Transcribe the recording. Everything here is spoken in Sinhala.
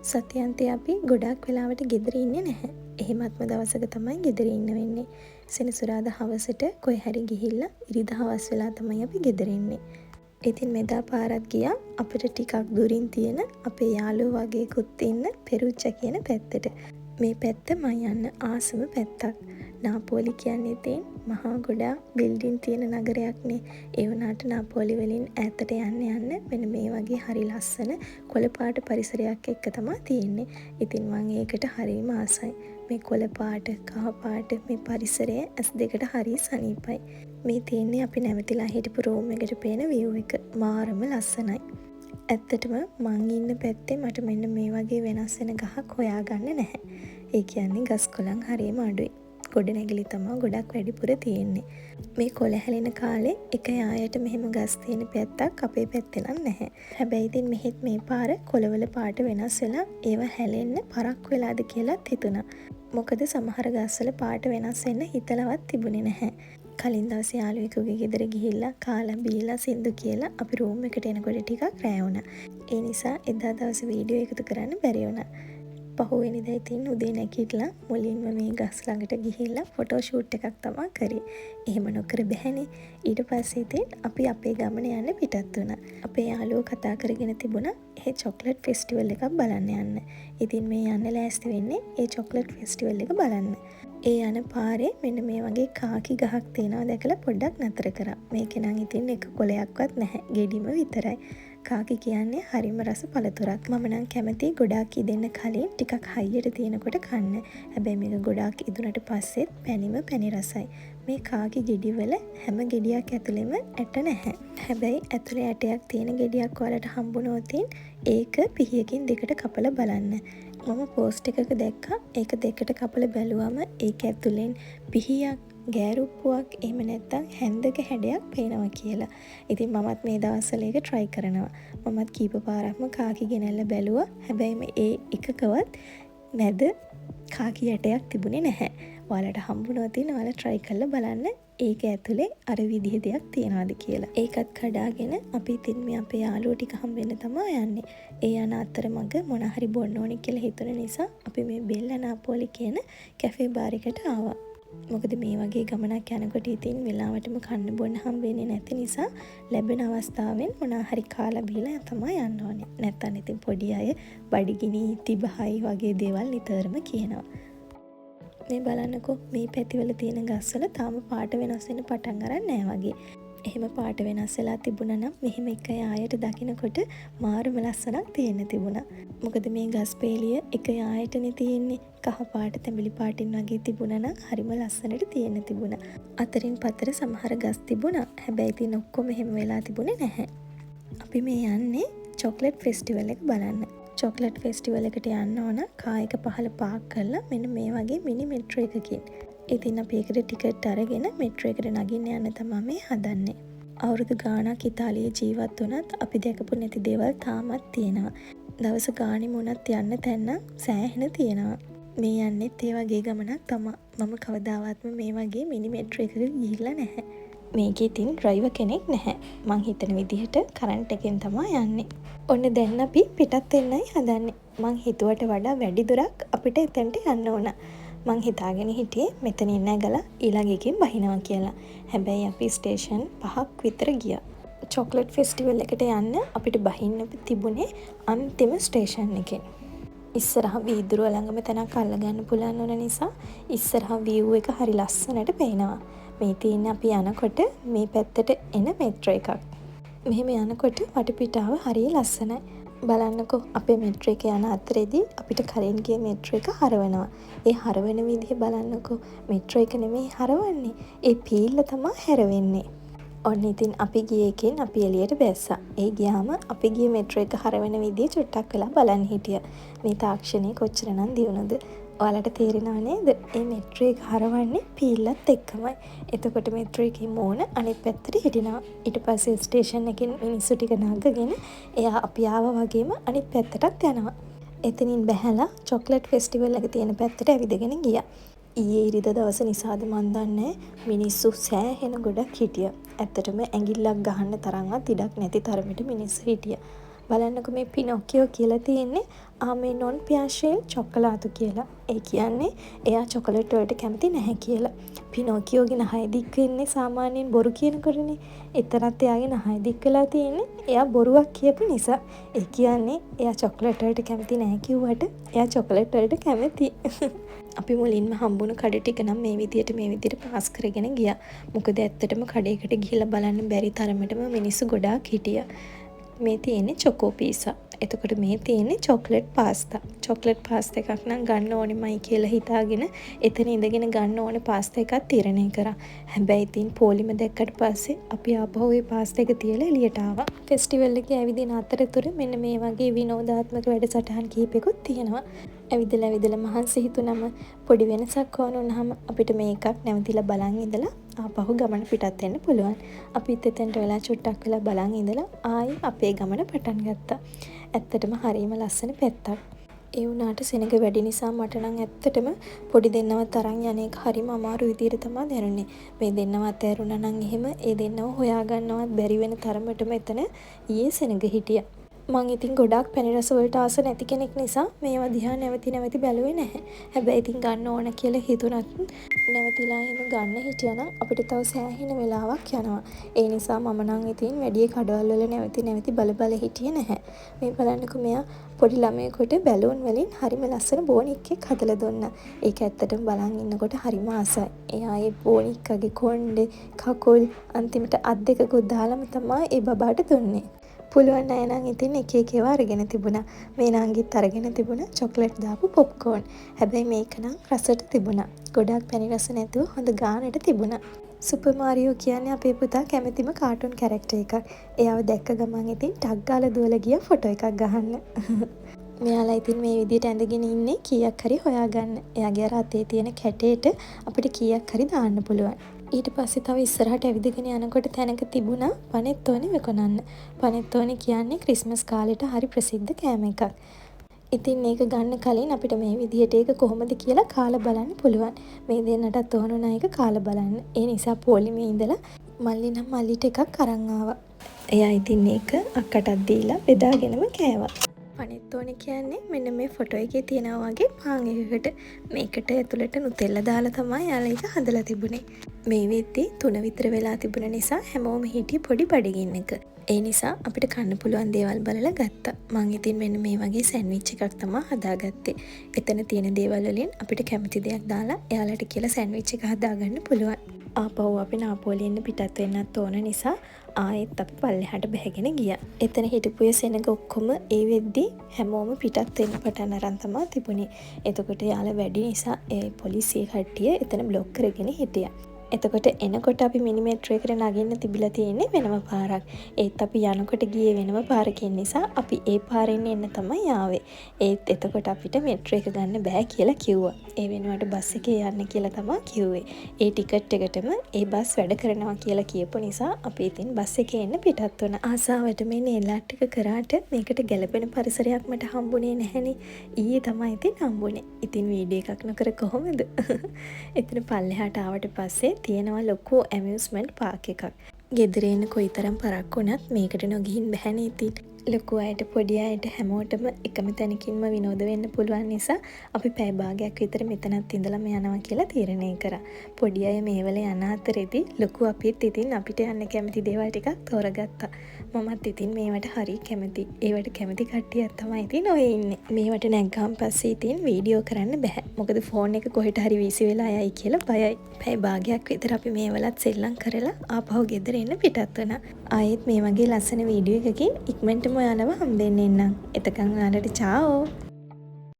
සතියන්තේ අපි ගොඩක් වෙලාවට ගෙදර ඉන්නේ නැහැ. එහෙමත්ම දවසක තමයි ගෙදර ඉන්න වෙන්නේ. සෙනසුරාදා හවසට කොහේ හරි ගිහිල්ලා ඉරිදා හවස් වෙලා තමයි අපි ගෙදර එන්නේ. ඉතින් මෙදා පාරක් ගියා අපිට ටිකක් දුරින් තියෙන අපේ යාළුවෝ වගේකුත් ඉන්න පෙරුච්චා කියන පැත්තට. මේ පැත්ත මම යන්න ආසම පැත්තක්. නාපෝලි කියන්නේ ඉතින් මහා ගොඩාක් බිල්ඩින් තියෙන නගරයක්නේ. ඒ වුණාට නාපෝලි වලින් ඈතට යන්න මෙන්න මේ වගේ හරි ලස්සන කොළ පාට පරිසරයක් එක්ක තමයි තියෙන්නේ. ඉතින් මම ඒකට හරිම ආසයි. මේ කොළ පාට, කහ පාට මේ පරිසරය ඇස් දෙකට හරි සනීපයි. මේ තියෙන්නේ අපි නැවතිලා හිටපු රූම් එකට පේන view එක. මාරම ලස්සනයි. ඇත්තටම මං ඉන්න පැත්තේ මට මෙන්න මේ වගේ වෙනස් වෙන ගහක් හොයාගන්න නැහැ. ඒ කියන්නේ ගස් කොළන් හරියම අඩුයි. ගොඩනැගිලි තමයි ගොඩක් වැඩිපුර තියෙන්නේ. මේ කොළ හැලෙන කාලේ එක යායට මෙහෙම ගස් තියෙන පැත්තක් අපේ පැත්තේ නම් නැහැ. හැබැයි ඉතින් මෙහෙත් මේ පාර කොළවල පාට වෙනස් වෙලා ඒව හැලෙන්න පරක් වෙලාද කියලාත් හිතුණා. මොකද සමහර ගස්වල පාට වෙනස් වෙන්න හිතලවත් තිබුණේ නැහැ. කලින් දවසේ යාළුවෙකුගේ ගෙදර ගිහිල්ලා කාලා බීලා සින්දු කියලා අපි රූම් එකට එනකොට ටිකක් රෑ වුණා. ඒ නිසා එදා දවසේ වීඩියෝ එකතු කරන්න බැරි වුණා. පහුවෙනිදා ඉතින් උදේ නැගිටලා මුලින්ම මේ ගස් ළඟට ගිහිල්ලා ෆොටෝ ෂූට් එකක් තමයි කරේ. එහෙම නොකර බැහැනේ. ඊට පස්සේ ඉතින් අපි අපේ ගමන යන්න පිටත් වුණා. අපේ යාළුවෝ කතා කරගෙන තිබුණා ඒ චොක්ලට් ෆෙස්ටිවල් එකක් බලන්න යන්න. ඉතින් මේ යන්න ලෑස්ති වෙන්නේ ඒ චොක්ලට් ෆෙස්ටිවල් එක බලන්න. ඒ යන පාරේ මෙන්න මේ වගේ කාකි ගහක් තියෙනවා දැකලා පොඩ්ඩක් නතර කරා. මේකේ නම් ඉතින් එක කොළයක්වත් නැහැ. ගෙඩිම විතරයි. කාකි කියන්නේ හරිම රස පළතුරක්. මම නම් කැමති ගොඩාක් ඉදෙන්න කලින් ටිකක් හයියට තියෙනකොට කන්න. හැබැයි මේක ගොඩාක් ඉදුණට පස්සෙත් පැණිම පැණි රසයි. මේ කාකි ගෙඩිවල හැම ගෙඩියක් ඇතුළෙම ඇට නැහැ. හැබැයි ඇතුළේ ඇටයක් තියෙන ගෙඩියක් ඔයාලට හම්බුනොත් ඒක පිහියකින් දෙකට කපලා බලන්න. මම පෝස්ට් එකක දැක්කා. ඒක දෙකට කපලා බැලුවම ඒක ඇතුළෙන් පිහියක් ගෑරුප්පුවක් එහෙම නැත්නම් හැන්දක හැඩයක් පේනවා කියලා. ඉතින් මමත් මේ දවස්වල ඒක try කරනවා. මමත් කීප පාරක්ම කාකි ගෙනල්ලා බැලුවා. හැබැයි මේ එකකවත් මැද කාකි ඇටයක් තිබුණේ නැහැ. ඔයාලට හම්බුනොත් ඔයාලා try කරලා බලන්න. ඒක ඇතුලේ අර විදිහ දෙයක් තියනවාද කියලා. ඒකත් කඩාගෙන අපි ඉතින් මේ අපේ යාළුවෝ ටික හම් වෙන්න තමයි යන්නේ. ඒ යන අතරමඟ මොන හරි බොන්න ඕනි කියලා හිතුන නිසා අපි මේ බෙල්ලා නාපෝලි කියන කැෆේ බාර් එකට ආවා. මොකද මේ වගේ ගමනක් යනකොට ඉතින් වෙලාවටම කන්න බොන්න හම් වෙන්නේ නැති නිසා ලැබෙන අවස්ථාවෙන් මොනවා හරි කාලා බීලා තමයි යන්න ඕනේ. නැත්නම් ඉතින් පොඩි අය බඩගිනි තිබහයි වගේ දේවල් නිතරම කියනවා. මේ බලන්නකෝ මේ පැතිවල තියෙන ගස්වල තාම පාට වෙනස් වෙන්න පටන් අරන් නැහැ වගේ. එහෙම පාට වෙනස් වෙලා තිබුණා නම් මෙහෙම එක යායට දකින්නකොට මාරුම ලස්සනක් තියෙන්න තිබුණා. මොකද මේ ගස් පේලිය එක යායටනේ තියෙන්නේ. කහ පාට තැඹිලි පාටින් වගේ තිබුණා නම් හරිම ලස්සනට තියෙන්න තිබුණා. අතරින් පතර සමහර ගස් තිබුණා. හැබැයි ඉතින් ඔක්කොම එහෙම වෙලා තිබුණේ නැහැ. අපි මේ යන්නේ චොක්ලට් ෆෙස්ටිවල් එක බලන්න. චොක්ලට් ෆෙස්ටිවල් එකට යන්න ඕන කායක පහළ පාක් කරලා මෙන්න මේ වගේ මිනි මෙට්‍රෝ එකකින්. ඉතින් අපි ඒකට ටිකට් අරගෙන මෙට්‍රෝ එකට නගින්න යන්න තමයි මේ හදන්නේ. අවුරුදු ගාණක් ඉතාලියේ ජීවත් වුණත් අපි දැකපු නැති දේවල් තාමත් තියෙනවා. දවස ගාණෙම වුණත් යන්න තැන්න සෑහෙන තියෙනවා. මේ යන්නෙත් ඒ වගේ ගමනක් තමයි. මම කවදාවත්ම මේ වගේ මිනි මෙට්‍රෝ එකක ගිහිල්ලා නැහැ. මේකේ ඉතින් ඩ්‍රයිවර් කෙනෙක් නැහැ. මං හිතන විදිහට කරන්ට් එකෙන් තමයි යන්නේ. ඔන්න දැන් අපි පිටත් වෙන්නයි හදන්නේ. මං හිතුවට වඩා වැඩි දුරක් අපිට එතනට යන්න ඕන. මං හිතාගෙන හිටියේ මෙතනින් නැගලා ඊළඟ එකකින් බහිනවා කියලා. හැබැයි අපි ස්ටේෂන් 5ක් විතර ගියා. චොක්ලට් ෆෙස්ටිවල් එකට යන්න අපිට බහින්න තිබුණේ අන්තිම ස්ටේෂන් එකේ. ඉස්සරහා වීදුරුව ළඟම තැනක් අල්ලගන්න පුළුවන් වුණ නිසා ඉස්සරහා view එක හරි ලස්සනට පේනවා. මේ තියෙන අපි යනකොට මේ පැත්තට එන මෙට්‍රෝ එකක්. මෙහෙම යනකොට වටපිටාව හරිය ලස්සනයි. බලන්නකෝ අපේ මෙට්‍රෝ එක යන අතරේදී අපිට කලින් ගිය මෙට්‍රෝ එක හරවනවා. ඒ හරවන විදිහ බලන්නකෝ. මෙට්‍රෝ එක නෙමෙයි හරවන්නේ. ඒ පීල්ල තමයි හැරවෙන්නේ. ඔන්න ඉතින් අපි ගිය එකෙන් අපි එළියට බැස්සා. ඒ ගියාම අපි ගිය මෙට්‍රෝ එක හරවන විදිය චුට්ටක් වෙලා බලන් හිටියා. මේ තාක්ෂණය කොච්චරනම් දියුණුද? ඔයාලට තේරෙනව නේද? මේ මෙට්‍රෝ එක හරවන්නේ පීල්ලත් එක්කමයි. එතකොට මෙට්‍රෝ එකේ මෝන අනිත් පැත්තට හිටිනවා. ඊට පස්සේ ස්ටේෂන් එකෙන් මිනිස්සු ටික නගගෙන එයා අපි ආවා වගේම අනිත් පැත්තටත් යනවා. එතනින් බැහැලා චොක්ලට් ෆෙස්ටිවල් එක තියෙන පැත්තට ඇවිදගෙන ගියා. ඊයේ ඉරිදා දවස නිසාද මන් දන්නේ මිනිස්සු සෑහෙන ගොඩක් හිටියා. ඇත්තටම ඇඟිල්ලක් ගහන්න තරම්වත් ඉඩක් නැති තරමට මිනිස්සු හිටියා. බලන්නකො මේ පිනොකියෝ කියලා තියෙන්නේ ආමේ නොන් පියාශේල් චොකලාතු කියලා. ඒ කියන්නේ එයා චොකලට් වලට කැමති නැහැ කියලා. පිනොකියෝගේ නහය දික් වෙන්නේ සාමාන්‍යයෙන් බොරු කියනකොටනේ. එතනත් එයාගේ නහය දික් වෙලා තියෙන්නේ එයා බොරුවක් කියපු නිසා. ඒ කියන්නේ එයා චොකලට් වලට කැමති නැහැ කිව්වට එයා චොකලට් වලට කැමති. අපි මුලින්ම හම්බුණු කඩ ටික නම් මේ විදියට පාස් කරගෙන ගියා. මොකද ඇත්තටම කඩේකට ගිහිල්ලා බලන්න බැරි තරමටම මිනිස්සු ගොඩාක් හිටියා. මේ තියෙන්නේ චොකෝ පීසා. එතකොට මේ තියෙන්නේ චොක්ලට් පාස්තා. චොක්ලට් පාස්තා එකක් නම් ගන්න ඕනෙමයි කියලා හිතාගෙන එතන ඉඳගෙන ගන්න ඕනේ පාස්තා එකක් තීරණය කරා. හැබැයි ඉතින් පොලිම දැක්කට පස්සේ අපි ආපහු ඒ පාස්තා එක තියලා එළියට ආවා. ෆෙස්ටිවල් එකේ ඇවිදින අතරතුර මෙන්න මේ වගේ විනෝදාත්මක වැඩසටහන් කිහිපෙකුත් තියෙනවා. ඇවිදලා මහන්සි හිතුනම පොඩි වෙනසක් ඕන වුණාම අපිට මේකක් නැවතිලා බලන් ඉඳලා ආපහු ගමන පිටත් වෙන්න පුළුවන්. අපිත් එතෙන්ට වෙලා චුට්ටක් වෙලා බලන් ඉඳලා ආයි අපේ ගමන පටන් ගත්තා. ඇත්තටම හරිම ලස්සන පැත්තක්. ඒ වුණාට සෙනඟ වැඩි නිසා මට නම් ඇත්තටම පොඩි දෙන්නවත් අරන් යන එක හරිම අමාරු විදියට තමයි දැනුනේ. මේ දෙන්නව අතෑරුණා නම් එහෙම ඒ දෙන්නව හොයාගන්නවත් බැරි වෙන තරමටම එතන ඊයේ සෙනඟ හිටියා. මං ඉතින් ගොඩාක් පැණි රස වලට ආස නැති කෙනෙක් නිසා මේවා දිහා නැවති බැලුවේ නැහැ. හැබැයි ඉතින් ගන්න ඕන කියලා හිතුණත් නැවතිලා එහෙම ගන්න හිටියනම් අපිට තව සෑහෙන වෙලාවක් යනවා. ඒ නිසා මම නම් ඉතින් වැඩි කඩවල් වල නැවති බල හිටියේ නැහැ. මේ බලන්නකෝ මෙයා පොඩි ළමයෙකුට බැලූන් වලින් හරිම ලස්සන බෝනික් එකක් හදලා දුන්නා. ඒක ඇත්තටම බලන් ඉන්නකොට හරිම ආසයි. එයා ඒ බෝනික්කගේ කොණ්ඩේ, කකුල් අන්තිමට අත් දෙකකුත් දාලාම තමයි ඒ බබාට දුන්නේ. පුළුවන් අය නම් ඉතින් එක ඒවා අරගෙන තිබුණා. මේ නංගිත් අරගෙන තිබුණා චොක්ලට් දාපු පොප්කෝර්න්. හැබැයි මේක නම් රසට තිබුණා. ගොඩාක් පැණි රස නැතුව හොඳ ගානට තිබුණා. සුපර් මාරියෝ කියන්නේ අපේ පුතා කැමතිම කාටුන් කැරක්ටර් එකක්. එයාව දැක්ක ගමන් ඉතින් ටක් ගාලා දුවලා ගියා ෆොටෝ එකක් ගහන්න. මෙයාලා ඉතින් මේ විදිහට ඇඳගෙන ඉන්නේ කීයක් හරි හොයාගන්න. එයාගේ අර අතේ තියෙන කැටේට අපිට කීයක් හරි දාන්න පුළුවන්. ඊට පස්සේ තව ඉස්සරහට ඇවිදගෙන යනකොට තැනක තිබුණා පනෙත්තෝනි විකුණන්න. පනෙත්තෝනි කියන්නේ ක්‍රිස්මස් කාලෙට හරි ප්‍රසිද්ධ කෑම එකක්. ඉතින් මේක ගන්න කලින් අපිට මේ විදිහට ඒක කොහොමද කියලා කාලා බලන්න පුළුවන්. මේ දෙන්නටත් ඕන උනා එක කාලා බලන්න. ඒ නිසා පොලිමේ ඉඳලා මල්ලි නම් මල්ලිට එකක් අරන් ආවා. එයා ඉතින් මේක අක්කටත් දීලා බෙදාගෙනම කෑවා. පනෙත්තෝනි කියන්නේ මෙන්න මේ ෆොටෝ එකේ තියෙනවා වගේ පාන් එකකට. මේකට ඇතුළට නුතෙල්ලා දාලා තමයි යාලා ඒක හදලා තිබුණේ. මේ වෙද්දි 3 විතර වෙලා තිබුණ නිසා හැමෝම හිටියේ පොඩි බඩගින්නක. ඒ නිසා අපිට කන්න පුළුවන් දේවල් බලලා ගත්තා. මං ඉතින් මෙන්න මේ වගේ සෑන්ඩ්විච් එකක් තමයි හදාගත්තේ. එතන තියෙන දේවල් වලින් අපිට කැමති දෙයක් දාලා එයාලට කියලා සෑන්ඩ්විච් එක හදාගන්න පුළුවන්. ආපහු අපි නාපෝලියෙන් පිටත් වෙන්නත් ඕන නිසා ආයෙත් අපි පල්ලෙහාට බැහැගෙන ගියා. එතන හිටපු සෙනඟ ඔක්කොම ඒ වෙද්දි හැමෝම පිටත් වෙන්න පටන් අරන් තමයි තිබුණේ. එතකොට යාළ වැඩි නිසා ඒ පොලිසිය කට්ටිය එතන බ්ලොක් කරගෙන හිටියා. එතකොට එනකොට අපි මිනිමේටර් එකට නගින්න තිබිලා තියෙන්නේ වෙනම පාරක්. ඒත් අපි යනකොට ගියේ වෙනම පාරකින් නිසා අපි ඒ පාරෙන් එන්න තමයි ආවේ. ඒත් එතකොට අපිට මෙට්‍රෝ එක ගන්න බෑ කියලා කිව්වා. ඒ වෙනුවට බස් එකේ යන්න කියලා තමයි කිව්වේ. ඒ ටිකට් එකටම ඒ බස් වැඩ කරනවා කියලා කියපු නිසා අපි ඉතින් බස් එකේ එන්න පිටත් වුණා. ආසාවට මේ නේල් ආර්ට් එක කරාට මේකට ගැළපෙන පරිසරයක් මට හම්බුනේ නැහනේ. ඊයේ තමයි ඉතින් හම්බුනේ. ඉතින් වීඩියෝ එකක් නොකර කොහොමද? එතන පල්ලෙහාට ආවට පස්සේ තියෙනවා ලොකු ඇමියුස්මන්ට් පාක් එකක්. ගෙදර ඉන්න කොයිතරම් පරක් වුණත් මේකට නොගිහින් බැහැනේ ඉතින්. ලොකු අයට පොඩි අයට හැමෝටම එකම තැනකින්ම විනෝද වෙන්න පුළුවන් නිසා අපි පැය භාගයක් විතර මෙතනත් ඉඳලාම යනවා කියලා තීරණය කරා. පොඩි අය මේවල යන අතරේදී ලොකු අපිත් ඉතින් අපිට යන්න කැමති දේවල් ටිකක් තෝරගත්තා. මමත් ඉතින් මේවට හරි කැමති. ඒවට කැමති කට්ටියක් තමයි ඉතින් ඔය ඉන්නේ. මේවට නැග්ගාම පස්සේ ඉතින් වීඩියෝ කරන්න බෑ. මොකද ෆෝන් එක කොහෙට හරි වීසි වෙලා යයි කියලා බයයි. පැය භාගයක් විතර අපි මේවලත් සෙල්ලම් කරලා ආපහු ගෙදර එන්න පිටත් වුණා. ආයෙත් මේ වගේ ලස්සන වීඩියෝ එකකින් ඉක්මනටම ඔයාලව හම්බෙන්න එන්නම්. එතකන් ඔයාලට චාෝ.